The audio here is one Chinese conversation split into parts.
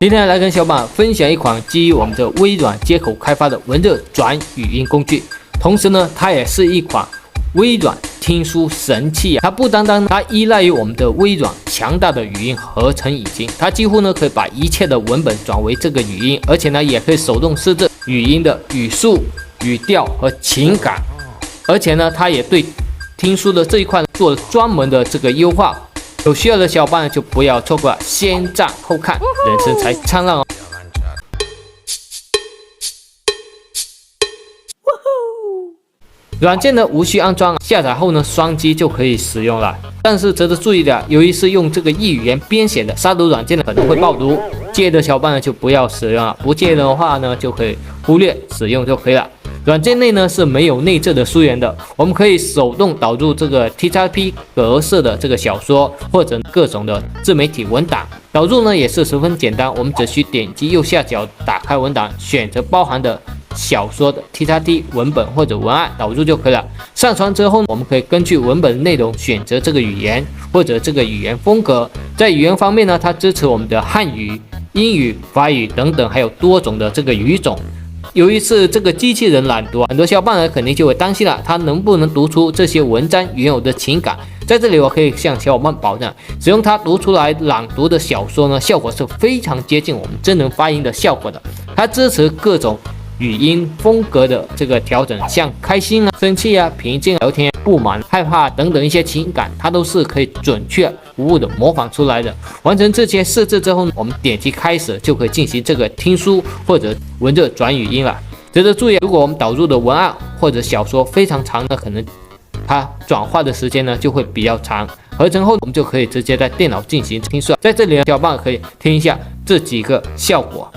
今天来跟小伙伴分享一款基于我们的微软接口开发的文字转语音工具，同时呢，它也是一款微软听书神器啊！它不单单它依赖于我们的微软强大的语音合成引擎，它几乎呢可以把一切的文本转为这个语音，而且呢也可以手动设置语音的语速、语调和情感，而且呢它也对听书的这一块做了专门的这个优化。有需要的小伙伴就不要错过了，先赞后看，人生才灿烂哦！软件呢无需安装，下载后呢双击就可以使用了。但是值得注意的，由于是用这个异语言编写的，杀毒软件呢可能会爆毒，介意的小伙伴呢就不要使用了，不介意的话呢就可以忽略使用就可以了。软件内呢是没有内置的书源的，我们可以手动导入这个 TXT 格式的这个小说或者各种的自媒体文档。导入呢也是十分简单，我们只需点击右下角打开文档，选择包含的小说的 TXT 文本或者文案导入就可以了。上传之后，我们可以根据文本内容选择这个语言或者这个语言风格。在语言方面呢，它支持我们的汉语、英语、法语等等，还有多种的这个语种。由于是这个机器人朗读，很多小伙伴呢肯定就会担心了，它能不能读出这些文章原有的情感？在这里我可以向小伙伴保证，使用它读出来朗读的小说呢，效果是非常接近我们真人发音的效果的。它支持各种语音风格的这个调整，像开心啊、生气啊、平静、聊天、不满、害怕等等一些情感，它都是可以准确无误的模仿出来的。完成这些设置之后，我们点击开始就可以进行这个听书或者文字转语音了。值得注意，如果我们导入的文案或者小说非常长，那可能它转化的时间呢就会比较长。合成后，我们就可以直接在电脑进行听说。在这里呢，小伙伴可以听一下这几个效果。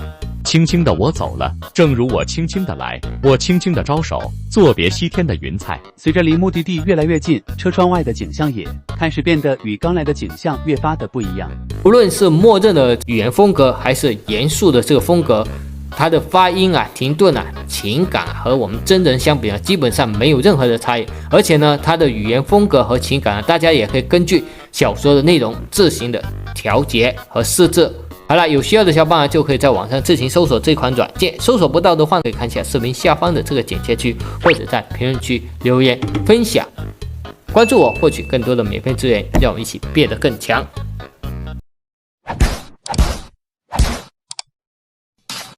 轻轻的我走了，正如我轻轻的来，我轻轻的招手，作别西天的云彩。随着离目的地越来越近，车窗外的景象也开始变得与刚来的景象越发的不一样。无论是默认的语言风格，还是严肃的这个风格，它的发音啊、停顿啊、情感和我们真人相比呢，基本上没有任何的差异。而且呢，它的语言风格和情感呢，大家也可以根据小说的内容自行的调节和设置。好了，有需要的小伙伴就可以在网上自行搜索这款软件，搜索不到的话，可以看一下视频下方的这个简介区，或者在评论区留言分享。关注我，获取更多的免费资源，让我们一起变得更强。